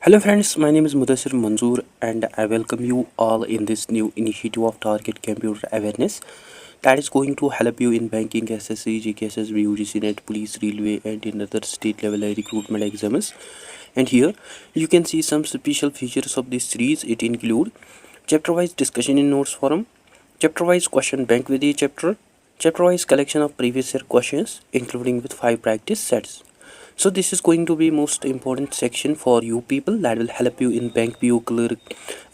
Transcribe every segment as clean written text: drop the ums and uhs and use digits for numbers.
Hello friends, my name is Mudassir Manzoor and I welcome you all in this new initiative of Target Computer Awareness that is going to help you in banking, SSC, GKSS, UGC, NET, Police, Railway and in other state level recruitment exams. And here you can see some special features of this series. It include chapter wise discussion in notes forum, chapter wise question bank with each chapter wise collection of previous year questions including with 5 practice sets. So this is going to be most important section for you people that will help you in bank, PO, clerk,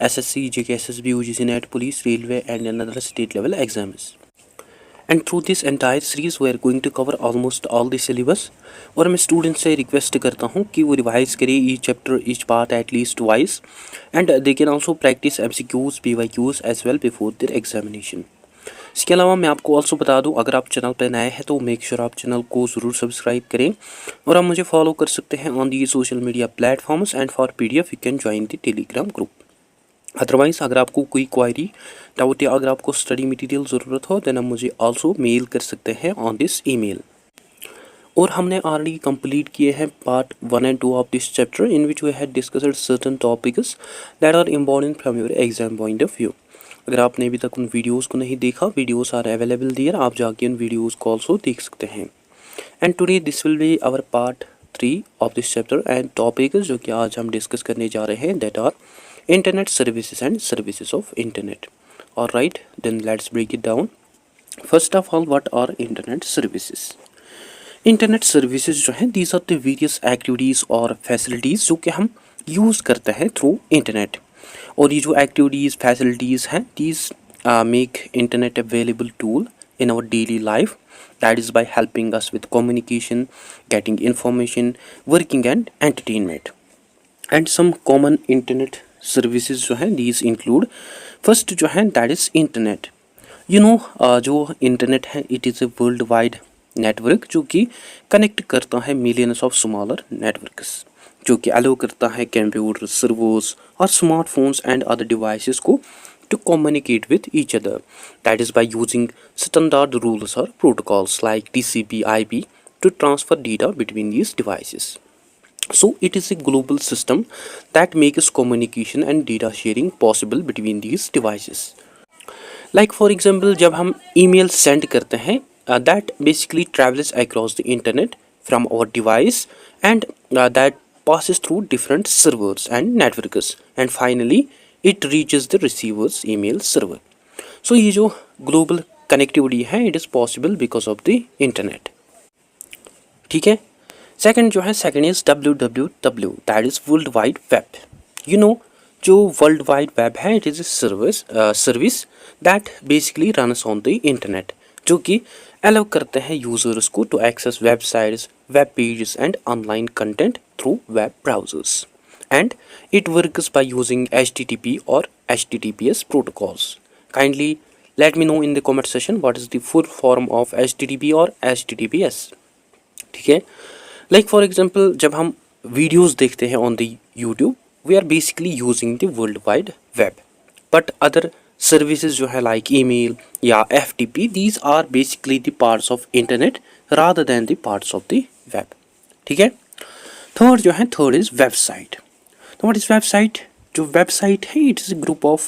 SSC, JKSS, UGC, NET, Police, Railway and another state level exams. And through this entire series we are going to cover almost all the syllabus. और मैं student से request करता हूँ कि वो revise करें each chapter each part at least twice and they can also practise MCQs, PYQs as well before their examination. इसके अलावा मैं आपको ऑल्सो बता दूं, अगर आप चैनल पर नए हैं तो मेक श्योर आप चैनल को ज़रूर सब्सक्राइब करें और आप मुझे फॉलो कर सकते हैं on the social media platforms and for PDF you can join the Telegram group. Otherwise अगर आपको कोई क्वायरी डाउट या अगर आपको स्टडी मटेरियल ज़रूरत हो देन आप मुझे ऑल्सो मेल कर सकते हैं ऑन दिस ईमेल. और हमने ऑलरेडी कंप्लीट किए हैं part 1 and 2 of this chapter in which we had discussed certain topics that are important from your exam point of view. अगर आपने अभी तक उन वीडियोस को नहीं देखा, वीडियोस आर अवेलेबल देयर, आप जाके उन वीडियोस को ऑल्सो देख सकते हैं. And today this will be our part 3 of this chapter and topic जो कि आज हम डिस्कस करने जा रहे हैं that are internet services and services of internet. Alright, then let's break it down. First of all, what are internet services? Internet services जो हैं these are the various activities और फैसिलिटीज़ जो कि हम यूज़ करते हैं थ्रू इंटरनेट. और ये जो एक्टिविटीज़ फैसिलिटीज़ हैं these make internet available tool in our daily life that is by helping us with communication, getting information, working and entertainment. And some common internet services जो हैं these include first जो हैं that is internet. जो internet है it is a world wide network जो कि connect करता है मिलियंस ऑफ स्मॉलर नेटवर्क्स, जो कि अलाउ करता है कंप्यूटर, सर्वर्स और स्मार्टफोन्स एंड अदर डिवाइसेस को to communicate with each other, that is by using standard rules or protocols like TCP/IP to transfer data between these devices. So it is a global system that makes communication and data sharing possible between these devices. Like for example, जब हम email send करते हैं that basically travels across the internet from our device and that passes through different servers and networks and finally it reaches the receiver's email server. So ये जो global connectivity है it is possible because of the internet. ठीक है. Second जो है second is www, that is world wide web. जो world wide web है it is a service that basically runs on the internet जो कि allow करते हैं users को to access websites, web pages and online content through web browsers. And it works by using HTTP or HTTPS protocols. Kindly let me know in the comment section what is the full form of HTTP or HTTPS. ठीक है. Like for example, जब हम videos देखते हैं on the YouTube, we are basically using the world wide web. But other services जो है like email या FTP, these are basically the parts of internet rather than the parts of the web. ठीक है. Third जो है third is website. तो what is website? जो website है it is a group of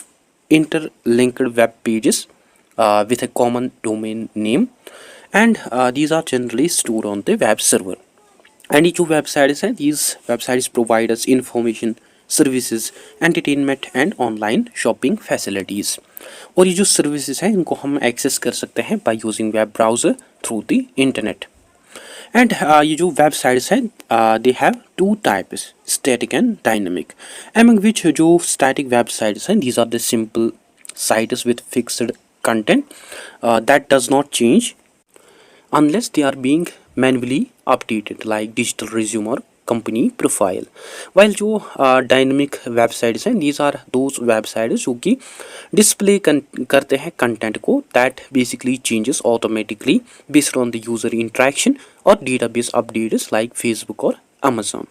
interlinked web pages with a common domain name and these are generally stored on the web server. And ये जो websites हैं these websites provide us information, services, entertainment and online shopping facilities. और ये जो services हैं इनको हम access कर सकते हैं by using web browser through the internet. And ये जो websites हैं they have two types, static and dynamic. Among which जो static websites हैं these are the simple sites with fixed content that does not change unless they are being manually updated like digital resume or company profile. While जो dynamic websites हैं these are those websites जो कि display करते हैं content को that basically changes automatically based on the user interaction और database updates like Facebook और Amazon.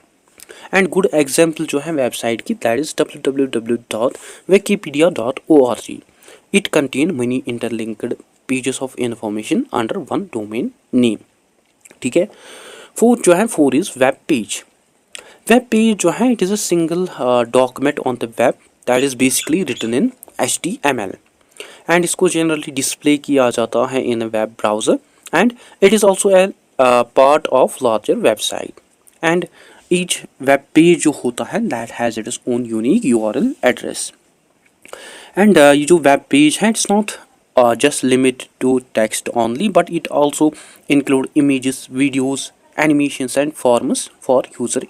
And good example जो है website की that is www.wikipedia.org. It contain many interlinked pages of information under one domain name. ठीक है. Fourth जो है 4 is web page. Web page जो है it is a single document on the web that is basically written in HTML and इसको generally display किया जाता है in a web browser and it is also a part of larger website and each web page जो होता है that has its own unique URL address and ये जो web page है it's not just limited to text only but it also include images, videos, animations and forms for user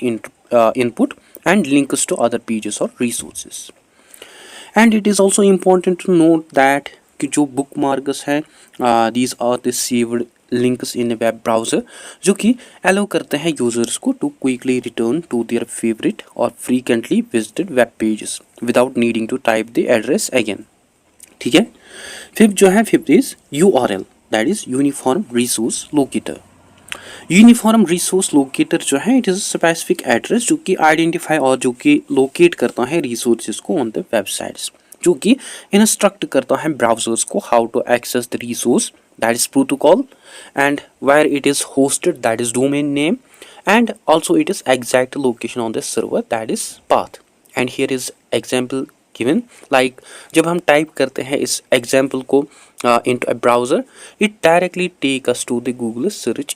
input and links to other pages or resources. And it is also important to note that कि जो bookmarks हैं these are the saved links in a web browser जो कि allow करते हैं users को to quickly return to their favorite or frequently visited web pages without needing to type the address again. ठीक है। फिफ्थ जो है fifth is URL that is uniform resource locator. Uniform resource locator जो है it is specific address जो कि identify और जो कि लोकेट करता है रिसोर्सेज को ऑन द वेबसाइट्स जो कि इंस्ट्रक्ट करता है ब्राउजर्स को how to access the resource that is protocol and where it is hosted that is domain name and also it is exact location on the server that is path and here is example given like जब हम type करते हैं इस example को into a browser it directly take us to the Google search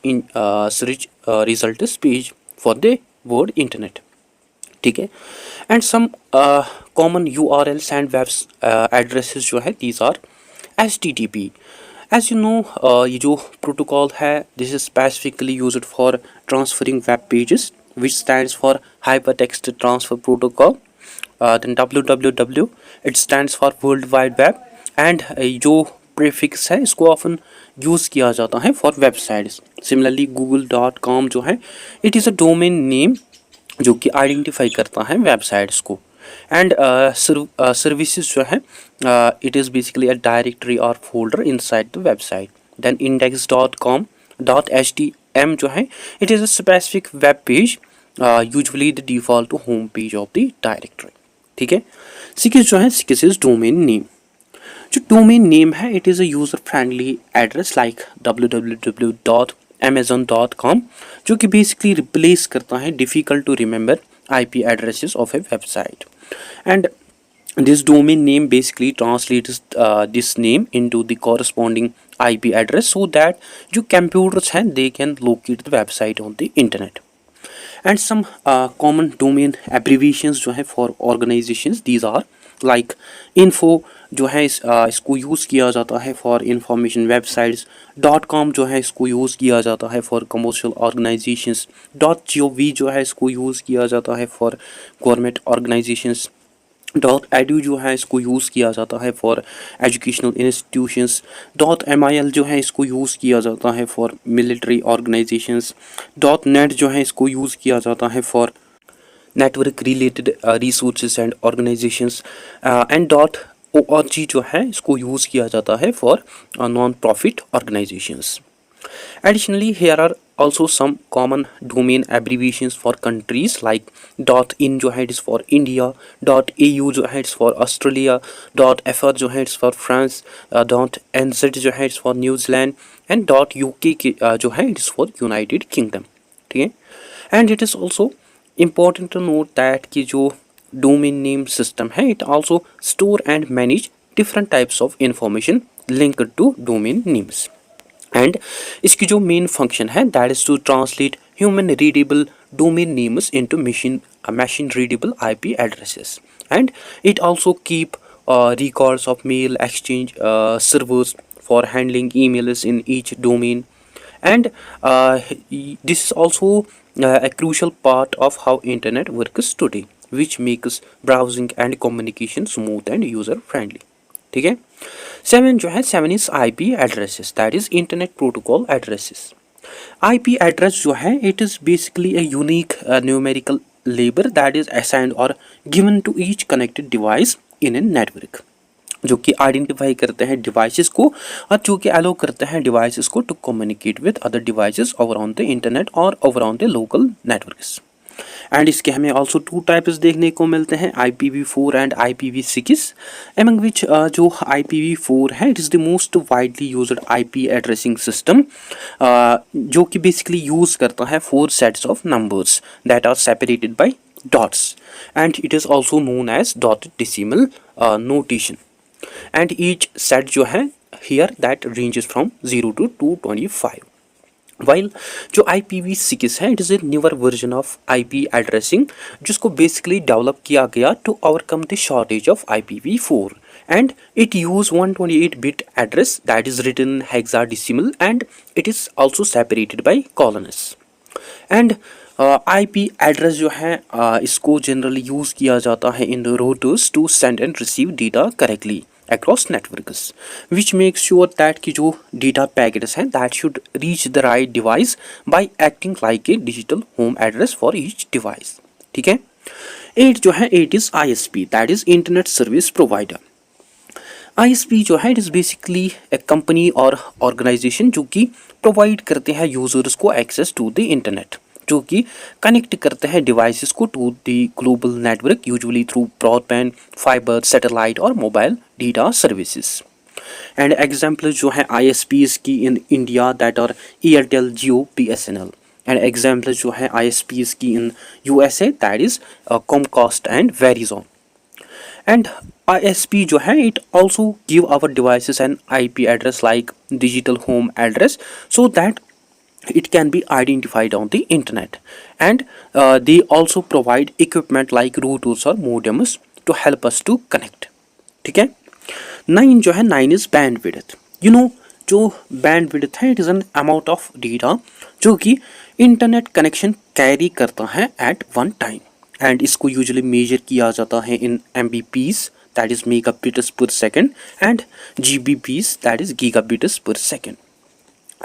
results page for the word internet ठीक है and some common URLs and web addresses जो है these are HTTP as you know ये जो protocol है this is specifically used for transferring web pages which stands for hypertext transfer protocol then www it stands for world wide web and जो prefix है इसको often use किया जाता है for websites similarly google.com जो है it is a domain name जो कि आइडेंटिफाई करता है वेबसाइट्स को एंड सर्विसेज जो है it is basically a directory or folder inside the website then index.com.htm जो है it is a specific web page usually the default to home page of the directory ठीक है। Six जो है six is domain name जो domain name है it is a user friendly address like www.amazon.com जो कि बेसिकली रिप्लेस करता है difficult to remember IP addresses of a website and this domain name basically translates this name into the corresponding IP address so that जो computers हैं they can locate the website on the internet. And some common domain abbreviations जो है for organizations these are like info जो है इसको use किया जाता है for information websites .com जो है इसको यूज़ किया जाता है for commercial organizations .gov जो है इसको यूज़ किया जाता है for government organizations .edu जो है इसको यूज़ किया जाता है फॉर एजुकेशनल इंस्टीट्यूशंस .mil जो है इसको यूज़ किया जाता है फॉर मिलिट्री ऑर्गेनाइजेशंस .net जो है इसको यूज़ किया जाता है for network related resources and organisations and .org जो है इसको यूज़ किया जाता है for non profit organisations. Additionally, here are also some common domain abbreviations for countries like .in जो है is for India, .au जो है is for Australia, .fr जो है is for France, .nz जो है is for New Zealand and .uk जो है is for United Kingdom. ठीक है and it is also important to note that कि जो domain name system है it also store and manage different types of information linked to domain names. And इसकी जो main function है that is to translate human readable domain names into machine readable IP addresses and it also keep records of mail exchange servers for handling emails in each domain and this is also a crucial part of how internet works today which makes browsing and communication smooth and user friendly. ठीक है. 7 जो है 7 is IP addresses that is internet protocol addresses. IP address जो है it is basically a unique numerical label that is assigned और given to each connected device in a network जो कि identify करते हैं डिवाइसेस को और जो कि अलाउ करते हैं डिवाइसेस को to communicate with other devices over on the internet और over on the local networks. And इसके हमें ऑल्सो टू टाइप्स देखने को मिलते हैं, IPv4 एंड IPv6, एमंग विच जो IPv4 है it is the most widely used IP addressing system, जो कि बेसिकली यूज़ करता है 4 sets of numbers that are separated by dots, and it is also known as dotted decimal notation, and each set जो है here that ranges from 0 to 225. While जो IPv6 है it is a newer version of IP addressing जिसको basically develop किया गया to overcome the shortage of IPv4, and it use 128-bit address that is written in hexadecimal, and it is also separated by colons. And IP address जो है इसको generally use किया जाता है in routers to send and receive data correctly across networks, which makes sure that कि जो data packets हैं that should reach the right device by acting like a digital home address for each device. ठीक है. 8 जो है 8 is ISP, that is Internet Service Provider. ISP जो है it is basically A company और organisation जो कि प्रोवाइड करते हैं यूज़र्स को एक्सेस टू द इंटरनेट, जो कि कनेक्ट करते हैं डिवाइसेस को to the global network usually through broadband, fibre, satellite और mobile data services. And example जो है ISPs की in India that are Airtel, Jio, BSNL. And example जो है ISPs की in USA that is Comcast and Verizon. And ISP जो है it also give our devices an IP address like digital home address so that it can be identified on the internet, and they also provide equipment like routers or modems to help us to connect. ठीक है. 9 जो है 9 is bandwidth. You know जो bandwidth है it is an amount of data जो कि internet connection carry करता है at one time, एंड इसको यूजुअली मेजर किया जाता है in MBPs that is megabits per second and GBPs that is gigabits per second.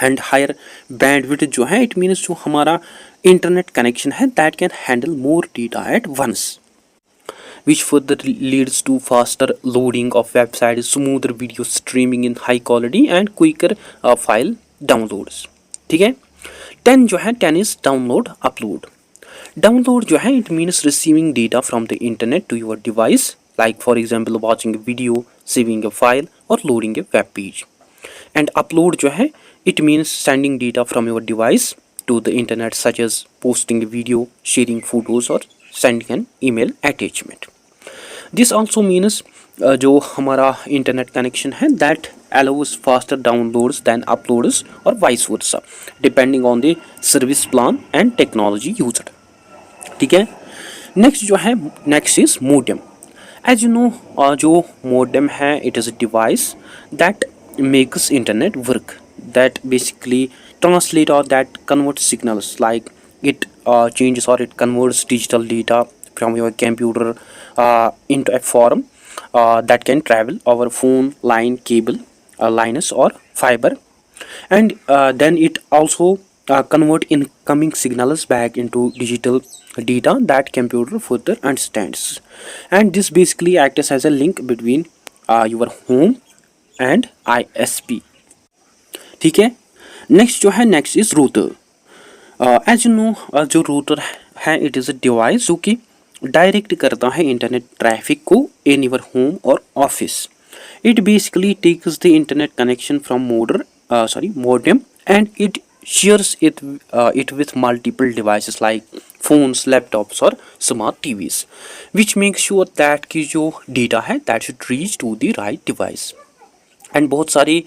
And higher bandwidth जो है इट मीन्स जो हमारा इंटरनेट कनेक्शन है that can handle more data at once, which further leads to faster loading of websites, smoother video streaming in high quality and quicker file downloads. ठीक है. 10 जो है 10 is download upload. Download जो है it means receiving data from the internet to your device, like for example watching a video, saving a file or loading a web page. And upload जो है it means sending data from your device to the internet, such as posting a video, sharing photos or sending an email attachment. This also means जो हमारा internet connection है that allows faster downloads than uploads or vice versa depending on the service plan and technology used. ठीक है. Next जो है next is modem. As you know जो modem है it is a device that makes internet work, that basically translate और that convert signals like it changes or it converts digital data from your computer into a form that can travel over phone, line, cable, lines or fiber, and then it also convert incoming signals back into digital data that computer further understands, and this basically acts as a link between your home and ISP. ठीक है. Next जो है next is router. As you know जो router है it is a device जो कि direct करता है इंटरनेट ट्रैफिक को इन योर होम और office. It basically takes the internet connection from modem and it shares it with multiple devices like phones, laptops or smart TVs, which makes sure that कि जो data है that should reach to the right device. And बहुत सारे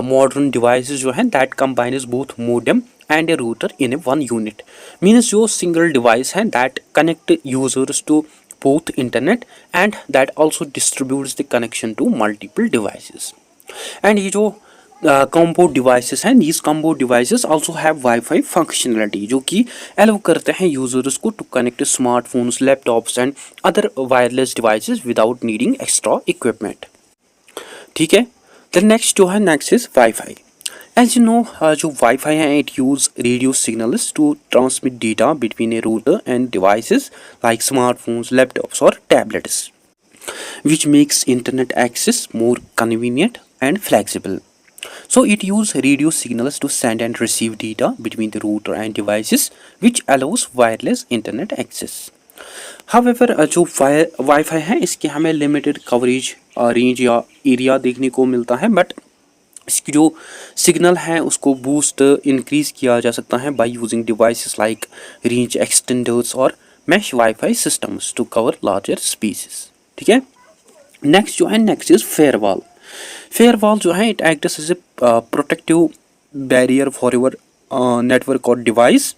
modern devices जो हैं that combines both modem and a router in a one unit, means जो single device है that connect users to both internet and that also distributes the connection to multiple devices. And ये जो combo devices हैं, these combo devices also have Wi-Fi functionality जो कि allow करते हैं users को to connect smartphones, laptops and other wireless devices without needing extra equipment. ठीक है. The next जो है next is Wi-Fi. As you know जो Wi-Fi है it use radio signals to transmit data between a router and devices like smartphones, laptops or tablets, which makes internet access more convenient and flexible. So it uses radio signals to send and receive data between the router and devices, which allows wireless internet access. However, जो wifi है इसके हमें limited coverage range या area देखने को मिलता है, but इसकी जो सिग्नल है उसको बूस्ट इंक्रीज किया जा सकता है by using devices like range extenders और mesh wifi systems to cover larger spaces. ठीक है. नेक्स्ट जो है नेक्स्ट इज फेयरवॉल. फेयरवॉल जो है it acts as a protective barrier for your network और device.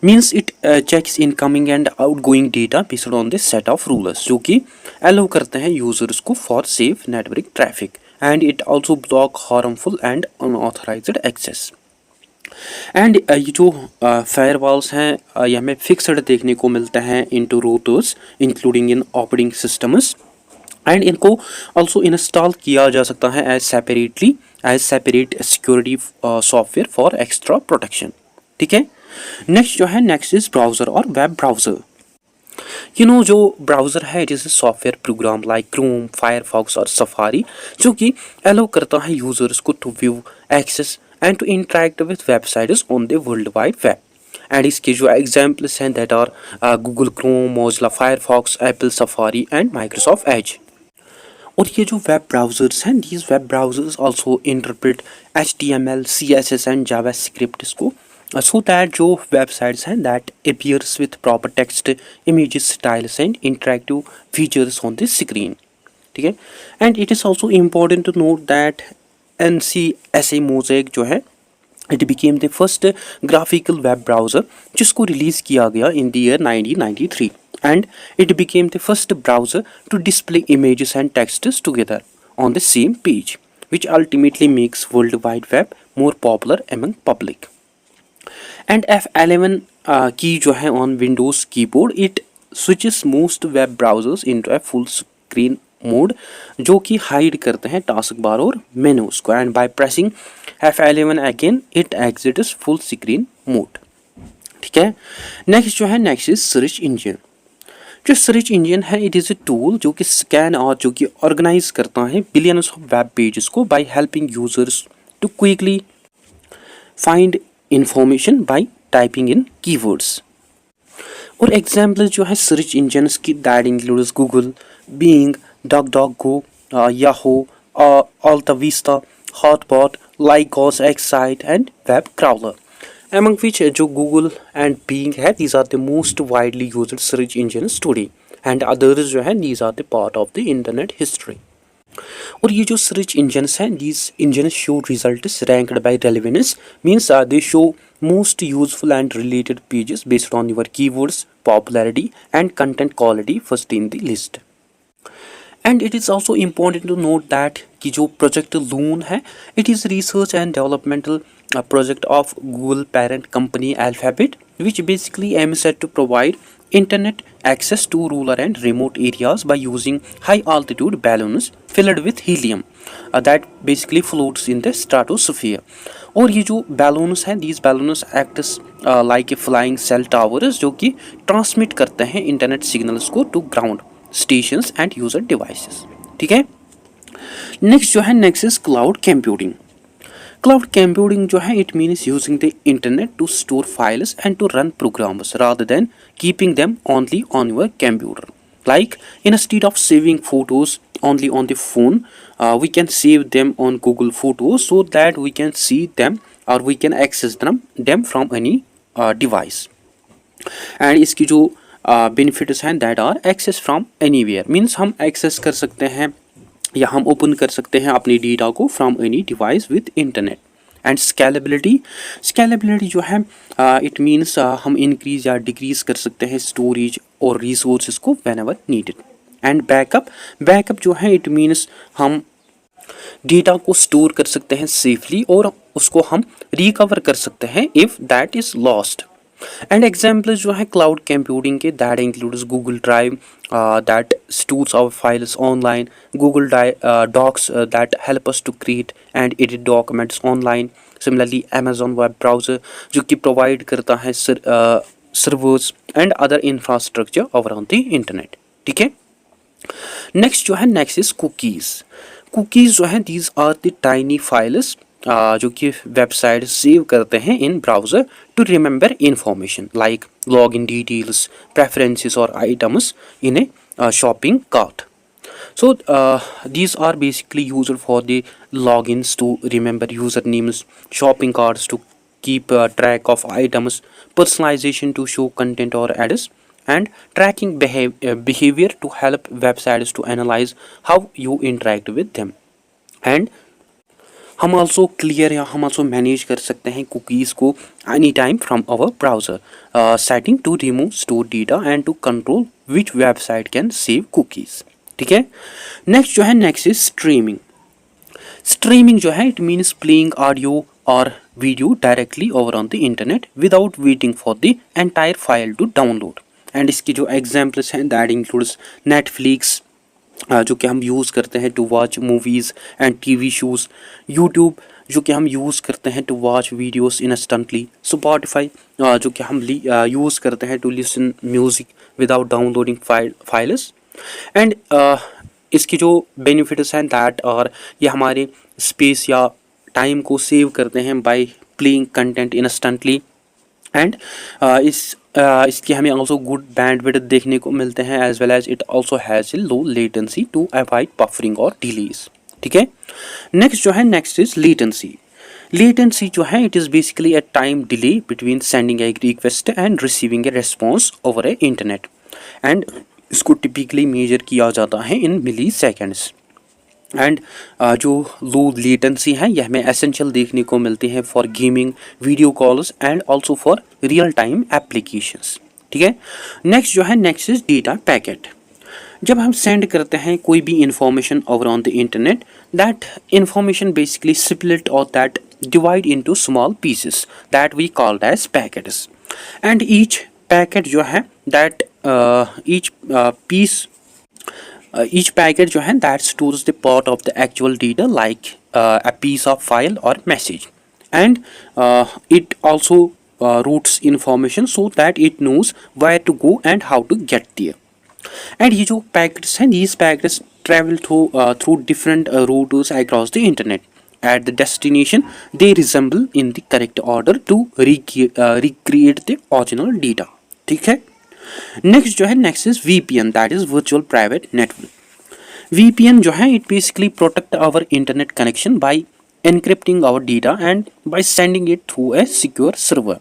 Means it checks incoming and outgoing data based on this set of rules, जो कि allow करते हैं यूजर्स को for safe network traffic. And it also block harmful and unauthorised access. And ये जो firewalls हैं ये हमें फिक्सड देखने को मिलते हैं into routers including in operating systems. And इनको ऑल्सो इंस्टॉल किया जा सकता है as separate security software for extra protection. ठीक है. नेक्स्ट जो है नेक्स्ट इज ब्राउज़र और वेब ब्राउज़र. जो ब्राउज़र है it is a software program like Chrome, Firefox और सफारी, जो कि अलाउ करता है यूजर्स को to view, access and to interact with websites on the world wide web. And इसके जो एग्जाम्पल्स हैं that are Google Chrome, Mozilla Firefox, Apple Safari and Microsoft Edge. और ये जो वेब ब्राउज़र्स हैं these web browsers also interpret HTML, CSS and JavaScript को so that जो websites हैं that appears with proper text, images, styles and interactive features on the screen. ठीक है. and it is also important to note that NCSA Mosaic जो है it became the first graphical web browser जिसको release किया गया in the year 1993 and it became the first browser to display images and texts together on the same page, which ultimately makes World Wide Web more popular among public. And F11 की जो है on Windows keyboard it switches most web browsers into a full screen mode जो कि hide करते हैं task bar और menus को. And by pressing F11 again it exits full screen mode. ठीक है. नेक्स्ट जो है नेक्स्ट इज सर्च इंजन. जो सर्च इंजन है इट इज़ ए टूल जो कि स्कैन और जो कि ऑर्गेनाइज करता है बिलियंस ऑफ वेब पेजेस को by helping users to quickly find information by typing in keywords. और एग्जाम्पल्स जो है सर्च इंजन्स की that includes Google, Bing, DuckDuckGo, Yahoo, अल्टा Vista, hotpot, Lycos, excite and web crawler. among which जो Google and Bing है these are the most widely used search engines today and others जो है these are the part of the internet history. और ये जो search engines हैं these engines show results ranked by relevance means they show most useful and related pages based on your keywords, popularity and content quality first in the list. And it is also important to note that कि जो project Loon है it is research and developmental project of Google parent company Alphabet, which basically aims at to provide internet access to rural and remote areas by using high altitude balloons filled with helium that basically floats in the stratosphere. और ये जो balloons हैं these balloons act as like a flying cell towers जो कि transmit करते हैं internet signals को to ground stations and user devices. ठीक है. नेक्स्ट जो है next is cloud computing. Cloud computing जो है it means using the internet to store files and to run programs rather than keeping them only on your computer. Like instead of saving photos only on the phone, we can save them on Google Photos so that we can see them or we can access them from any device. And इसकी जो benefits हैं that are access from anywhere means हम access कर सकते हैं या हम open कर सकते हैं अपनी डेटा को from any device with internet. And scalability जो है इट मीन्स हम इंक्रीज या डिक्रीज कर सकते हैं स्टोरेज और रिसोर्सेज को when ever needed. And backup जो है इट मीन्स हम डेटा को स्टोर कर सकते हैं सेफली और उसको हम रिकवर कर सकते हैं if that is lost. And examples जो है क्लाउड कंप्यूटिंग के that includes Google Drive that stores our files online, Google Docs that help us to create and edit documents online. Similarly Amazon web browser जो कि provide करता है servers and other infrastructure over on the internet. ठीक है. Next जो है next is cookies. Cookies जो हैं these are the tiny files जो कि वेबसाइट सेव करते हैं in browser to remember information like log in details, preferences और items in a shopping cart. So these are basically used for the logins to remember usernames, shopping carts to keep track of items, personalization to show content or ads, and tracking behavior to help websites to analyze how you interact with them. And हम also clear या हम also manage कर सकते हैं cookies को anytime from our browser setting to remove stored data and to control which website can save cookies. ठीक है. Next जो है नेक्स्ट इज स्ट्रीमिंग. स्ट्रीमिंग जो है इट मीन्स प्लेइंग ऑडियो और video directly over on the internet without waiting for the entire file to download. And इसकी जो examples हैं दैट इंक्लूड्स नेटफ्लिक्स जो कि हम यूज़ करते हैं to watch movies and TV shows, YouTube जो कि हम यूज़ करते हैं to watch videos instantly, Spotify जो कि हम यूज़ करते हैं to listen music without downloading files. And इसकी जो बेनिफिट्स हैं दैट और ये हमारे स्पेस या टाइम को सेव करते हैं by playing content instantly. And इसकी हमें ऑल्सो गुड बैंडविड्थ देखने को मिलते हैं as well as it also has a low latency to avoid buffering और डिलीज. ठीक है. नेक्स्ट जो है नेक्स्ट इज लेटेंसी. लेटेंसी जो है it is basically a time delay between sending A request and receiving a response over A internet. And इसको typically major किया जाता है इन मिली सेकेंड्स. एंड जो लो लेटेंसी है यह हमें एसेंशियल देखने को मिलती है for gaming, video calls and also for real time applications. ठीक है. नेक्स्ट जो है नेक्स्ट इज डेटा पैकेट. जब हम सेंड करते हैं कोई भी information over on the internet that information basically split और that divide into small pieces that we called as packets. And each packet जो है दैट each packet जो है that stores the part of the actual data like a piece of file or message. And it also routes information so that it knows where to go and how to get there. And ये जो packets हैं these packets travel through different routes across the internet. At the destination they resemble in the correct order to recreate the original data. ठीक है. Next जो है next is VPN that is virtual private network. VPN जो है it basically protect our internet connection by encrypting our data and by sending it through a secure server.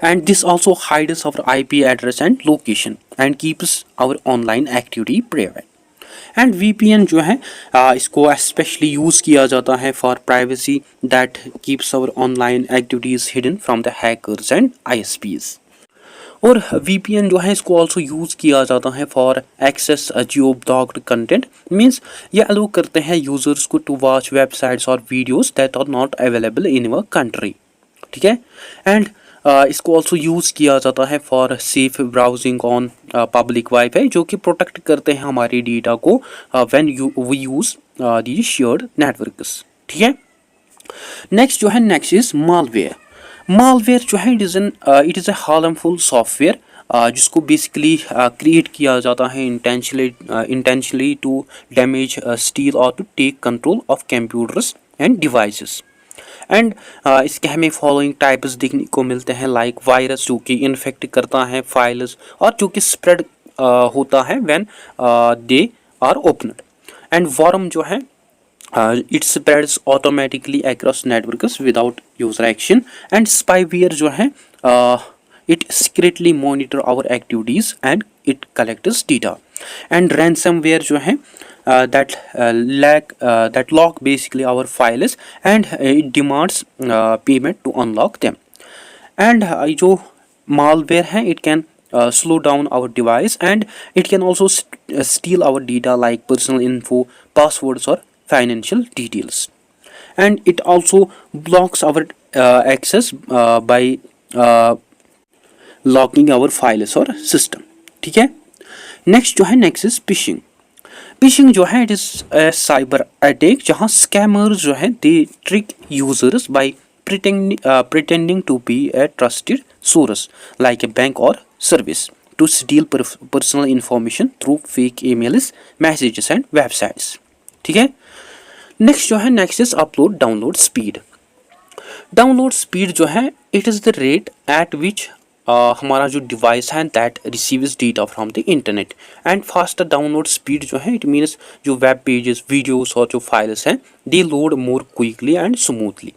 And this also hides our IP address and location and keeps our online activity private. And VPN जो है इसको especially use किया जाता है for privacy that keeps our online activities hidden from the hackers and ISPs. और VPN जो है इसको ऑल्सो यूज़ किया जाता है for access geo blocked content. Means ये अलो करते हैं यूज़र्स को टू वॉच वेबसाइट्स और videos that are not available in your country. ठीक है. एंड इसको ऑल्सो यूज़ किया जाता है for safe browsing on public WiFi जो कि प्रोटेक्ट करते हैं हमारी डेटा को when we use the shared networks. ठीक है. नेक्स्ट जो है नेक्स्ट इज मालवेयर. मालवेयर जो है it is a harmful software जिसको बेसिकली क्रिएट किया जाता है इंटेंशनली टू डैमेज, स्टील और to take control of computers and devices. And इसके हमें फॉलोइंग टाइप्स देखने को मिलते हैं लाइक वायरस जो कि इन्फेक्ट करता है फाइल्स और जो कि स्प्रेड होता है when they are opened. And worm जो है it spreads automatically across networks without user action. And spyware जो है it secretly monitor our activities and it collects data. And ransomware जो है that lock basically our files and it demands payment to unlock them. And जो malware है it can slow down our device and it can also steal our data like personal info, passwords or financial details. And it also blocks our access by locking our files or system. ठीक है. Next जो है next is fishing. Phishing जो है it is cyber attack जहाँ scammers जो है they trick users by pretending to be a trusted source like a bank or service to steal personal information through fake emails, messages and websites. ठीक है. Next जो है next is upload download speed. Download speed जो है it is the rate at which हमारा जो device है that receives data from the internet. And faster download speed जो है इट मीन्स जो वेब पेजेस वीडियोस और जो फाइल्स हैं they load more quickly and smoothly.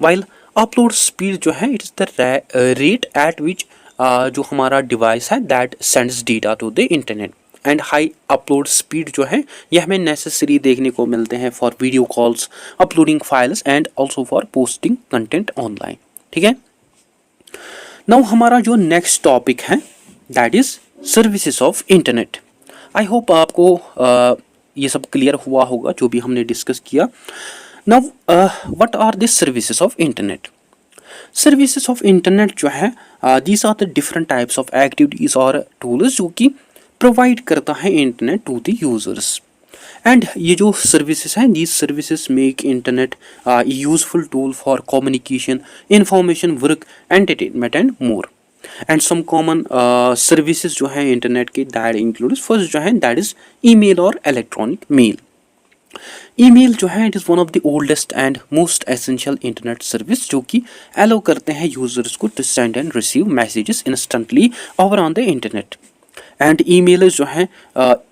While upload speed जो है it is the rate at which जो हमारा डिवाइस है that sends data to the internet. And high upload speed जो है ये हमें नेसेसरी देखने को मिलते हैं for video calls, uploading files and also for posting content online. ठीक है, नाउ हमारा जो नेक्स्ट टॉपिक है that is services of internet. I hope आपको ये सब क्लियर हुआ होगा जो भी हमने डिस्कस किया। Now what are this services of internet? Services of internet जो है these are the different types of activities और टूल्स जो कि प्रोवाइड करता है internet to the users. And ये जो सर्विसेज हैं these services make internet useful tool for communication, information, work, entertainment and more. And some common services जो है इंटरनेट के दैट इंक्लूड फर्स्ट जो है दैट इज ईमेल और इलेक्ट्रॉनिक मेल। ईमेल जो है it is one of the oldest and most essential internet service जो कि अलाउ करते हैं यूजर्स को to send and receive messages instantly over on the internet. And emails जो हैं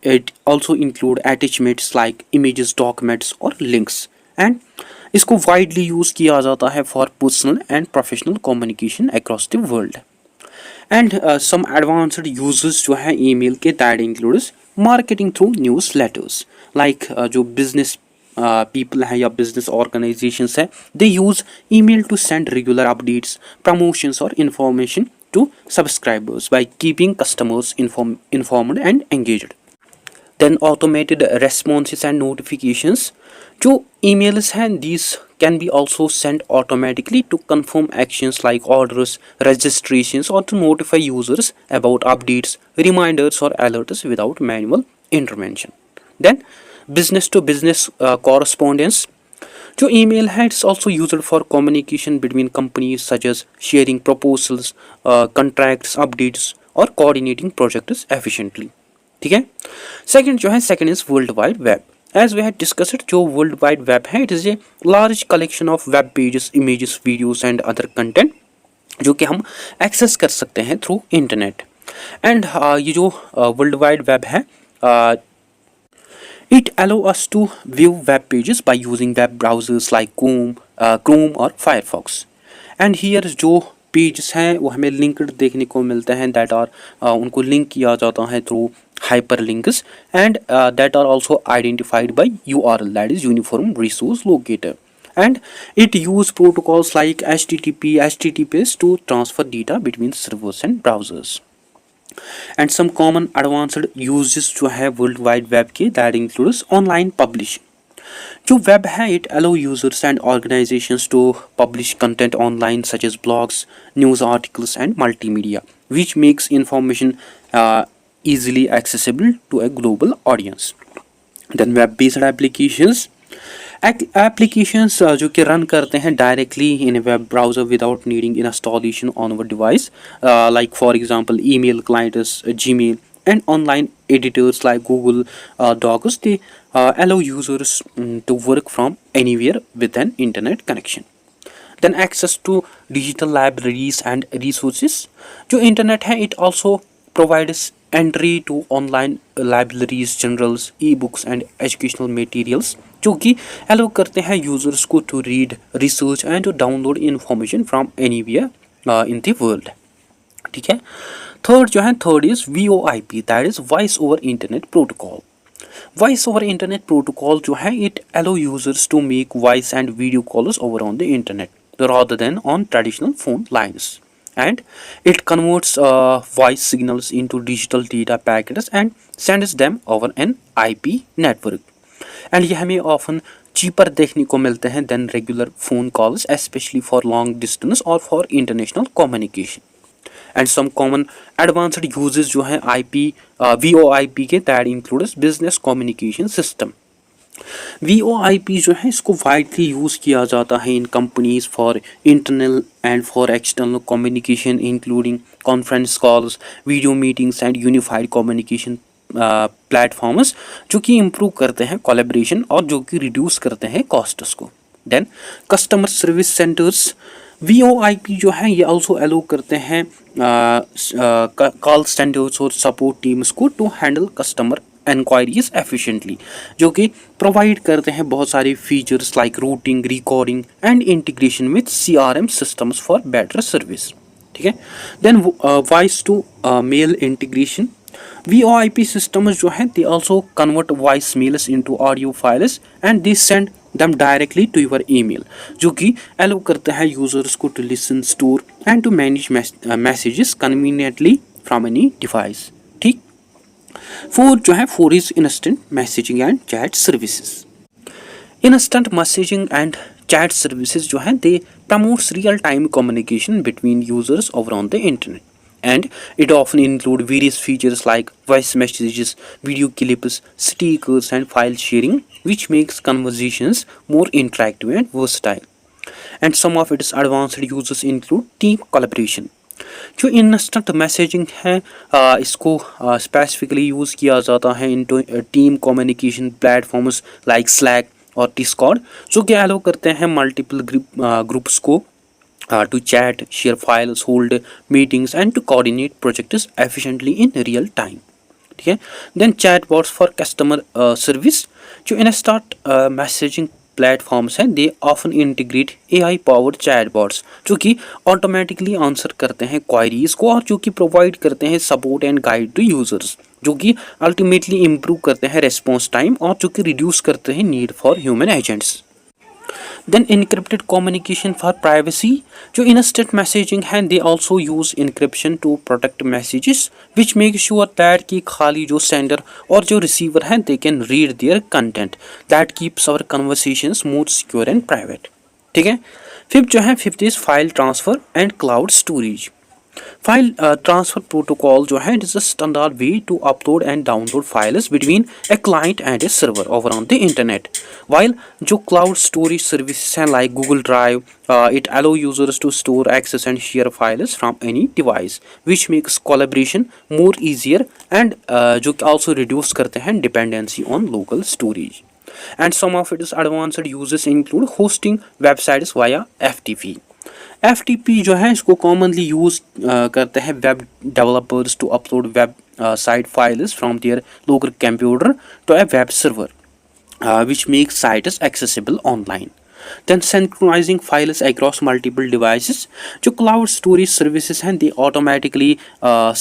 it also include attachments like images, documents और links. And इसको widely use किया जाता है for personal and professional communication across the world. And some advanced uses जो है email के that includes marketing through newsletters like जो business people हैं या बिजनेस ऑर्गेनाइजेशंस हैं they use email to send regular updates, promotions और information to subscribers by keeping customers informed and engaged. Then automated responses and notifications. जो emails हैं these can be also sent automatically to confirm actions like orders, registrations or to notify users about updates, reminders or alerts without manual intervention. Then business to business correspondence. जो email है it's also used for communication between companies such as sharing proposals, contracts, updates और coordinating projects efficiently. ठीक है, second जो है second is world wide web. As we have discussed जो world wide web है it is a large collection of web pages, images, videos and other content जो कि हम एक्सेस कर सकते हैं थ्रू इंटरनेट। एंड ये जो वर्ल्ड वाइड वेब है it allows us to view web pages by using web browsers like Chrome or Firefox. And here जो पेजेस हैं वो हमें लिंक्ड देखने को मिलते हैं दैट आर उनको लिंक किया जाता है through hyperlinks and that are also identified by URL that is Uniform Resource Locator. And it use protocols like HTTP, HTTPS to transfer data between servers and browsers. And some common advanced uses जो है world wide web के that includes online publishing. जो web है it allow users and organizations to publish content online such as blogs, news articles and multimedia which makes information easily accessible to a global audience. Then web based applications जो कि run करते हैं directly in web browser without needing installation on our device like for example email clients, Gmail and online editors like Google Docs they allow users to work from anywhere with an internet connection. Then access to digital libraries and resources. जो internet है it also provides entry to online libraries, journals, e-books and educational materials जो कि allow करते हैं users को to read, research and to download information from anywhere in the world. ठीक है, third जो है third is VoIP that is voice over internet protocol. Voice over internet protocol जो है it allow users to make voice and video calls over on the internet rather than on traditional phone lines. And it converts voice signals into digital data packets and sends them over an IP network. And ये हमें often cheaper देखने को मिलते हैं than regular phone calls, especially for long distance or for international communication. And some common advanced uses जो हैं VoIP के that includes business communication system. VoIP जो है इसको widely यूज़ किया जाता है in companies for internal and for external communication including conference calls, video meetings and unified communication platforms जो कि इम्प्रूव करते हैं कोलैबोरेशन और जो कि रिड्यूस करते हैं कॉस्ट्स को। Then customer service centers, VoIP जो है ये ऑल्सो अलो करते हैं कॉल सेंटर्स और सपोर्ट टीम्स को to handle customer inquiries efficiently, जो कि प्रोवाइड करते हैं बहुत सारे features like routing, recording and integration with CRM systems for better service. ठीक है। Then voice to mail integration, VoIP systems जो हैं they also convert voice mails into audio files and they send them directly to your email, जो कि allow करता है users को to listen, store and to manage messages conveniently from any device। ठीक। 4 जो है 4 is instant messaging and chat services। Instant messaging and chat services जो हैं they promotes real time communication between users over on the internet, and it often include various features like voice messages, video clips, stickers and file sharing, which makes conversations more interactive and versatile। And some of its advanced uses include team collaboration। जो instant messaging है इसको specifically use किया जाता है in team communication platforms like Slack और Discord, जो कि allow करते हैं मल्टीपल ग्रुप्स को to chat, share files, hold meetings and to coordinate projects efficiently in real time। ठीक है। देन चैटबॉट्स फॉर कस्टमर सर्विस, जो इंस्टेंट मैसेजिंग प्लेटफॉर्म्स हैं they often integrate AI powered chatbots, जो कि ऑटोमेटिकली आंसर करते हैं क्वायरीज को और जो कि प्रोवाइड करते हैं support and guide to users, जो कि अल्टीमेटली इम्प्रूव करते हैं रेस्पॉन्स टाइम और जो कि रिड्यूस करते हैं need for human agents. Then encrypted communication for privacy, जो instant messaging है they also use encryption to protect messages, which make sure that कि खाली जो sender और जो receiver हैं they can read their content, that keeps our conversations more secure and private। ठीक है। Fifth is file transfer and cloud storage। File transfer protocol जो है it is a standard way to upload and download files between a client and a server over on the internet, while जो cloud storage services हैं like Google Drive it allow users to store access and share files from any device, which makes collaboration more easier and जो also reduce करते हैं dependency on local storage. And some of it is advanced uses include hosting websites via FTP। FTP जो है इसको commonly use करते हैं web developers to upload web site files from their local computer to a web server which makes sites accessible online। Then synchronizing files across multiple devices, जो cloud storage services हैं they automatically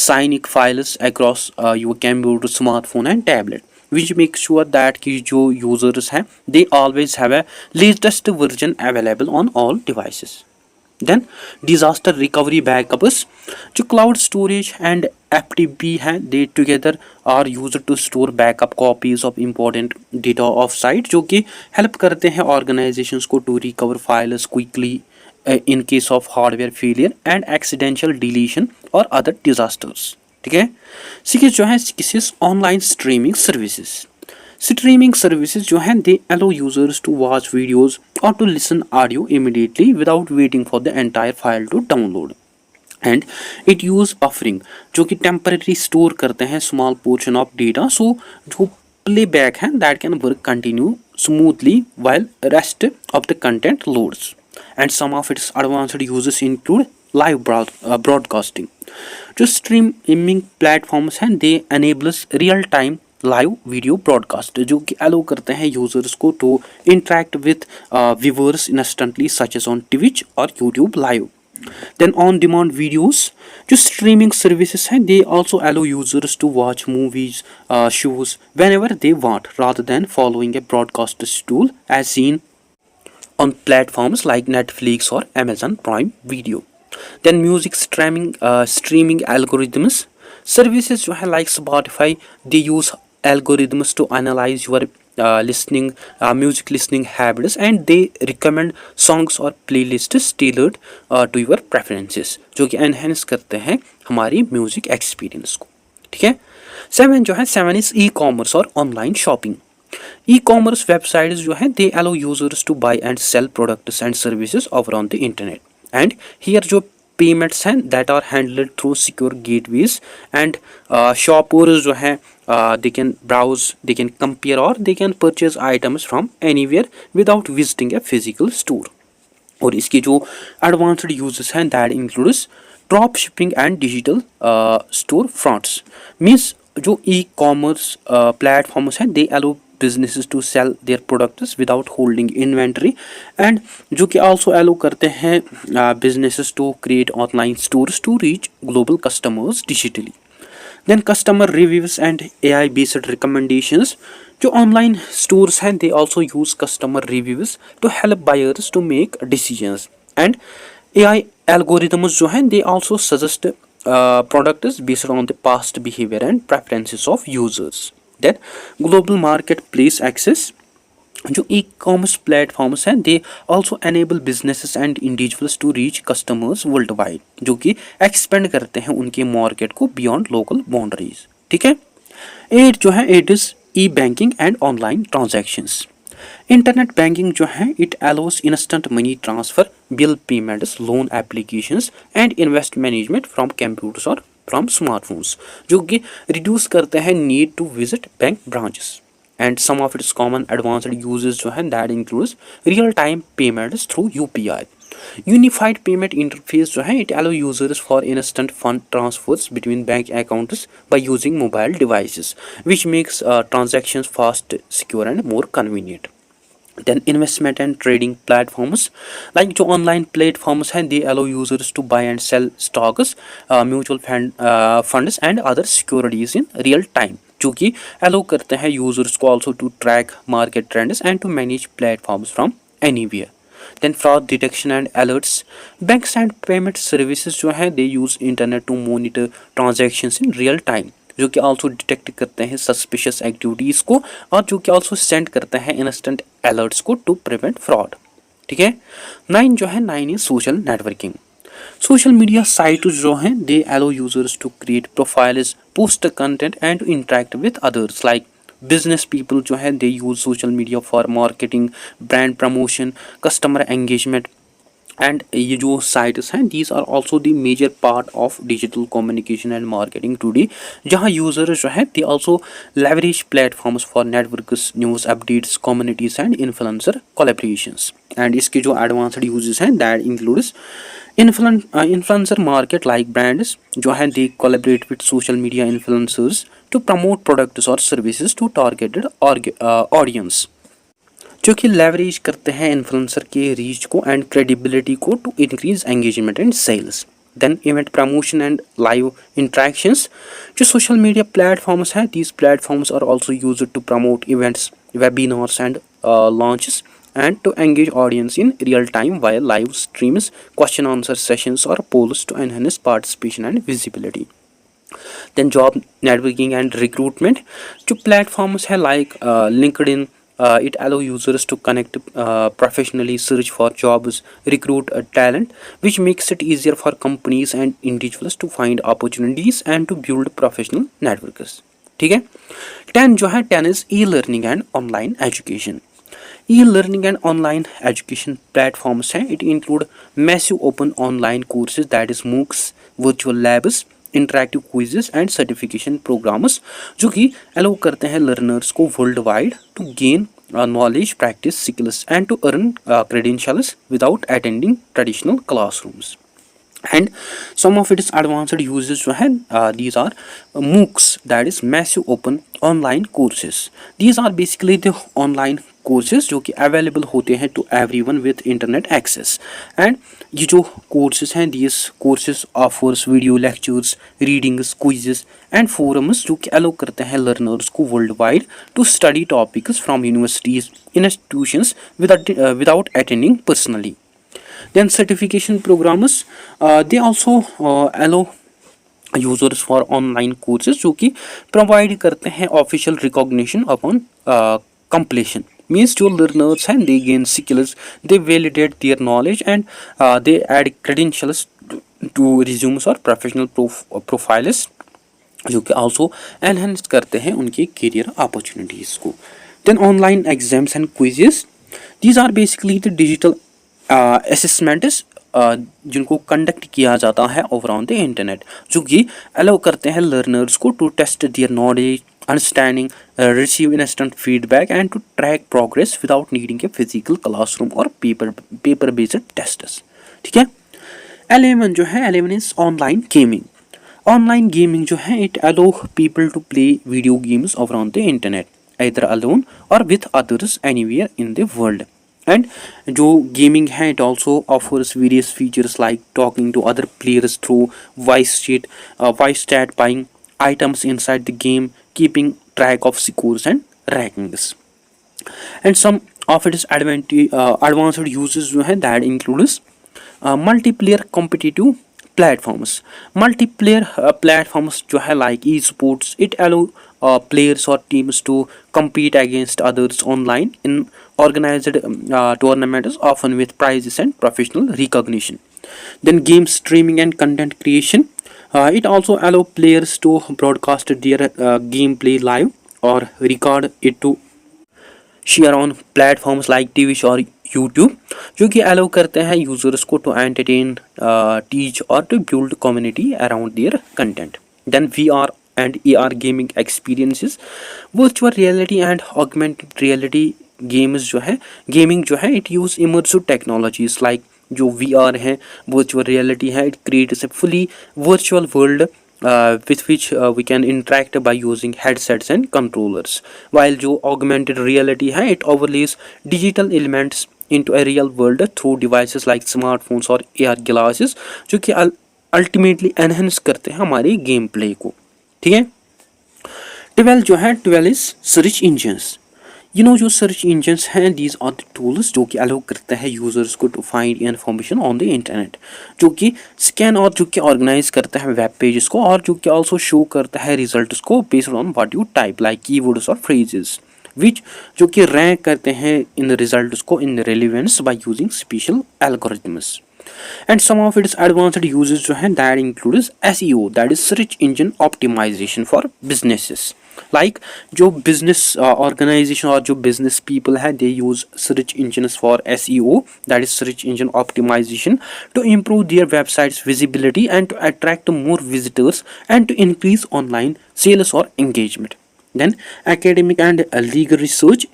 sync files across your computer, smartphone and tablet, which makes sure that कि जो users हैं they always have a latest version available on all devices। Then disaster recovery backups, जो cloud storage and FTP हैं they together are used to store backup copies of important data off site, जो कि help करते हैं organizations को to recover files quickly in case of hardware failure and accidental deletion or other disasters। ठीक है। Six जो है six online streaming services. Streaming services जो हैं they allow users to watch videos और to listen audio immediately without waiting for the entire file to download, and it use buffering, जो कि temporary store करते हैं small portion of data, so जो playback है that can work continue smoothly while rest of the content loads। And some of its advanced uses include live broadcasting, जो streaming platforms हैं they enables real time live video broadcast, जो कि allow करते हैं users को to interact with viewers instantly such as on Twitch और YouTube live. Then on demand videos, जो streaming services हैं they also allow users to watch movies shows whenever they want rather than following a broadcast schedule as seen on platforms like Netflix or Amazon Prime Video। Then music streaming algorithms, services जो है like Spotify they use algorithms to analyze your music listening habits and they recommend songs or playlists tailored to your preferences, जो कि enhance करते हैं हमारी music experience को। ठीक है। सेवन इज ई कॉमर्स और online shopping. E commerce websites जो हैं they allow users to buy and sell products and services over on the internet, and here जो पेमेंट्स हैं that are handled through secure gateways and shoppers जो हैं they can browse, they can compare or they can purchase items from anywhere without visiting a physical store. और इसके जो advanced uses हैं that includes drop shipping and digital store fronts means जो ई commerce platforms हैं they aloe businesses to sell their products without holding inventory and जो कि also allow करते हैं businesses to create online stores to reach global customers digitally. Then customer reviews and AI based recommendations. जो online stores हैं they also use customer reviews to help buyers to make decisions and AI algorithms जो हैं they also suggest products based on the past behavior and preferences of users. Then global marketplace access. जो ई commerce platforms हैं they also enable businesses and individuals to reach customers world wide जो कि expand करते हैं उनके market को beyond local boundaries. ठीक है. 8 जो है it is e banking and online transactions. Internet banking जो है it allows instant money transfer, bill payments, loan applications and invest management from computers और फ्रॉम स्मार्टफोन्स जो कि रिड्यूस करते हैं need to visit bank branches. And some of its common advanced uses जो हैं that includes real time payments through UPI. Unified payment interface जो है it allow users for instant fund transfers between bank accounts by using mobile devices which makes transactions fast, secure and more convenient. Then investment and trading platforms like जो online platforms हैं they allow users to buy and sell stocks, mutual funds and other securities in real time जो कि allow करते हैं users को also to track market trends and to manage platforms from anywhere. Then fraud detection and alerts. Banks and payment services जो हैं they use internet to monitor transactions in real time जो कि also detect करते हैं suspicious activities को और जो कि ऑल्सो सेंड करते हैं इंस्टेंट अलर्ट्स को टू प्रिवेंट फ्रॉड. ठीक है. 9 जो है 9 is social networking. Social media sites जो हैं they allow users to create profiles, post content and to interact with others. Like business people जो हैं they use social media for marketing, brand promotion, customer engagement and ये जो sites हैं these are also the major part of digital communication and marketing today जहाँ users जो हैं they also leverage platforms for networks, news updates, communities and influencer collaborations. And इसके जो advanced uses हैं that includes influencer market like brands जो हैं they collaborate with social media influencers to promote products और services to targeted audience जो कि leverage करते हैं इन्फ्लुएंसर के रीच को एंड क्रेडिबिलिटी को to increase engagement and sales. Then event promotion and live interactions. जो सोशल मीडिया प्लेटफॉर्म्स हैं these platforms are also used to promote events, webinars and launches and to engage audience in real time via live streams, question answer sessions or polls to enhance participation and visibility. Then job networking and recruitment. जो platforms है like LinkedIn, it allow users to connect professionally, search for jobs, recruit talent, which makes it easier for companies and individuals to find opportunities and to build professional networks. ठीक है. 10 जो है 10 is e-learning and online education. E-learning and online education platforms हैं it include massive open online courses that is MOOCs, virtual labs, interactive quizzes and certification programs जो कि allow करते हैं learners को worldwide to gain knowledge, practice skills and to earn credentials without attending traditional classrooms. And some of its advanced uses जो हैं these are MOOCs, that is massive open online courses. These are basically the online courses जो कि available होते हैं to everyone with internet access. And ये जो courses हैं these courses offers video lectures, readings, quizzes and forums जो कि allow करते हैं learners को worldwide to study topics from universities, institutions without attending personally. Then certification programs they also allow users for online courses जो कि provide करते हैं official recognition upon completion. Means जो learners हैं they gain skills, they validate their knowledge and they add credentials to resumes or professional profiles जो कि also enhance करते हैं उनकी career opportunities को. Then online exams and quizzes. These are basically the digital assessments जिनको conduct किया जाता है ओवर ऑन द इंटरनेट, जो कि अलाउ करते हैं लर्नर्स को to test their knowledge, understanding, receive instant feedback and to track progress without needing a physical classroom और पेपर बेस्ड टेस्ट्स। ठीक है। 11 जो है, 11 is online gaming. Online gaming जो है, it allow people to play video games over on the internet either alone or with others anywhere in the world. And जो gaming है, it also offers various features like talking to other players through voice chat, buying items inside the game, keeping track of scores and rankings. And some of its advanced uses जो है, that includes multiplayer competitive platforms. Multiplayer platforms जो है like esports, it allow players or teams to compete against others online in organized tournaments, often with prizes and professional recognition. Then game streaming and content creation, it also allow players to broadcast their gameplay live or record it to share on platforms like TV और YouTube, जो कि allow करते हैं users को to entertain, teach और to build community around their content. Then VR and AR gaming experiences, virtual reality and augmented reality gaming जो है it use immersive technologies like जो VR है, वर्चुअल रियलिटी है, it creates a fully virtual world with which we can interact by using headsets and controllers, while जो augmented reality है, it overlays digital elements into a real world through devices like smartphones और AR glasses, जो कि ultimately enhance करते हैं हमारी game play को. ठीक है. 12 जो है, 12 is search engines. जो सर्च इंजन्स हैं, दीज आर द टूल्स जो कि अलाउ करते हैं यूजर्स को to find information on the internet, जो कि स्कैन और जो कि ऑर्गेनाइज करता है वेब पेजेस को, और जो कि ऑल्सो शो करता है रिजल्ट्स को based on what you type like keywords और फ्रेजेस, विच जो कि रैंक करते हैं इन रिजल्ट्स को in relevance by using special algorithms. And some of its advanced uses जो है, that includes SEO, that is search engine optimization for businesses. Like जो business organization और जो business people है, they use search engines for SEO, that is search engine optimization, to improve their website's visibility and to attract more visitors and to increase online sales or engagement. Then academic and legal research,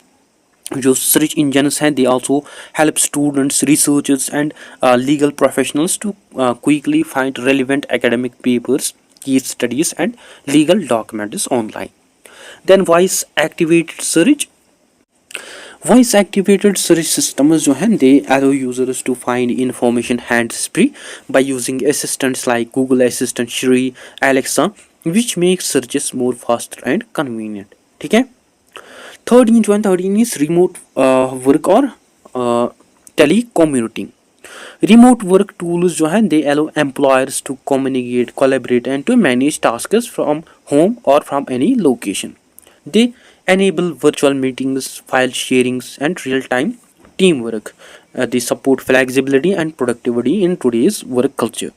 जो search engines हैं, they also help students, researchers and legal professionals to quickly find relevant academic papers, case studies and legal documents online. Then voice activated search systems जो हैं, they allow users to find information hands-free by using assistants like Google Assistant, Siri, Alexa, which makes searches more faster and convenient. ठीक है. 13 is remote work और telecommuting. Remote work tools जो हैं, they allow employers to communicate, collaborate and to manage tasks from home or from any location. They enable virtual meetings, file sharings and real-time teamwork. They support flexibility and productivity in today's work culture.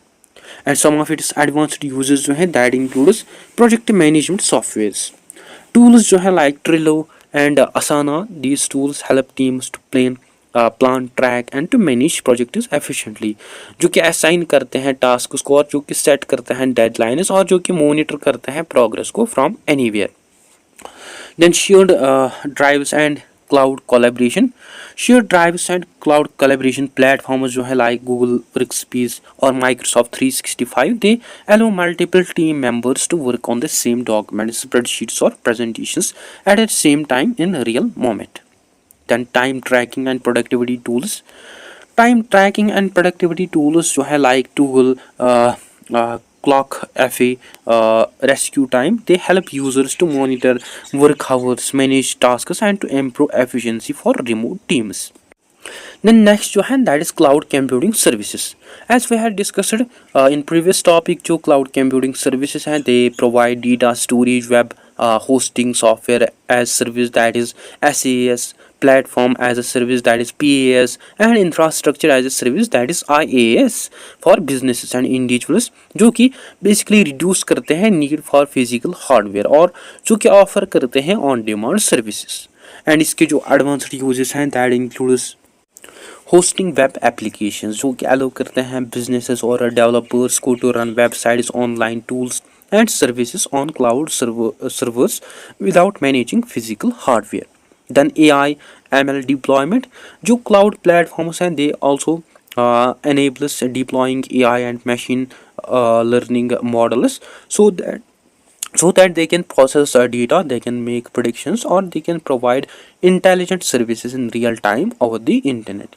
And some of its advanced uses जो हैं, that includes project management softwares. Tools जो हैं like Trello and Asana, these tools help teams to plan, track and to manage projects efficiently, जो कि assign करते हैं tasks को, और जो कि set करते हैं deadlines, और जो कि monitor करते हैं progress को from anywhere. Then shared drives and cloud collaboration. Shared drives and cloud collaboration platforms जो है like Google Workspace और Microsoft 365, they allow multiple team members to work on the same document, spreadsheets or presentations at the same time in a real moment. Then time tracking and productivity tools. Time tracking and productivity tools जो है like Google Clock, FA, Rescue Time, they help users to monitor work hours, manage tasks and to improve efficiency for remote teams. Then next जो है, that is cloud computing services. As we had discussed in previous topic, जो cloud computing services हैं, they provide data storage, web hosting, software as service, that is SaaS, platform as a service, that is PaaS, and infrastructure as a service, that is IaaS for businesses and individuals, जो कि basically reduce करते हैं need for physical hardware, और जो कि offer करते हैं on demand services. And इसके जो advanced uses हैं, that includes hosting web applications जो कि अलाउ करते हैं बिजनेसेस और डेवलपर्स को to run websites, online tools and services on cloud servers without managing physical hardware. Then AI ML deployment जो cloud platforms हैं they also enables deploying AI and machine learning models so that they can process data, they can make predictions, or they can provide intelligent services in real time over the internet.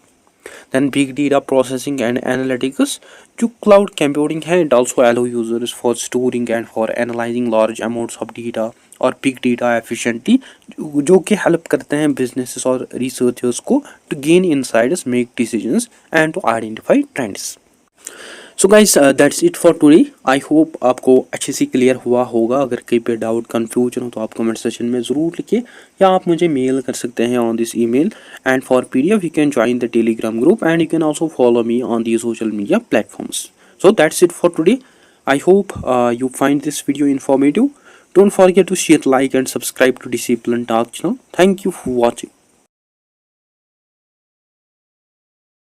Then big data processing and analytics जो cloud computing है it also allow users for storing and for analyzing large amounts of data और big data efficiently जो कि help करते हैं businesses और researchers को to gain insights, make decisions and to identify trends. So guys that's it for today. I hope आपको अच्छे से क्लियर हुआ होगा. अगर कहीं पे डाउट कन्फ्यूजन हो तो आप कमेंट सेक्शन में ज़रूर लिखिए या आप मुझे मेल कर सकते हैं on this email. And for PDF you can join the Telegram group and you can also follow me on the social media platforms. So that's it for today. I hope you find this video informative. Don't forget to share, like and subscribe to Discipline Talk channel. Thank you for watching.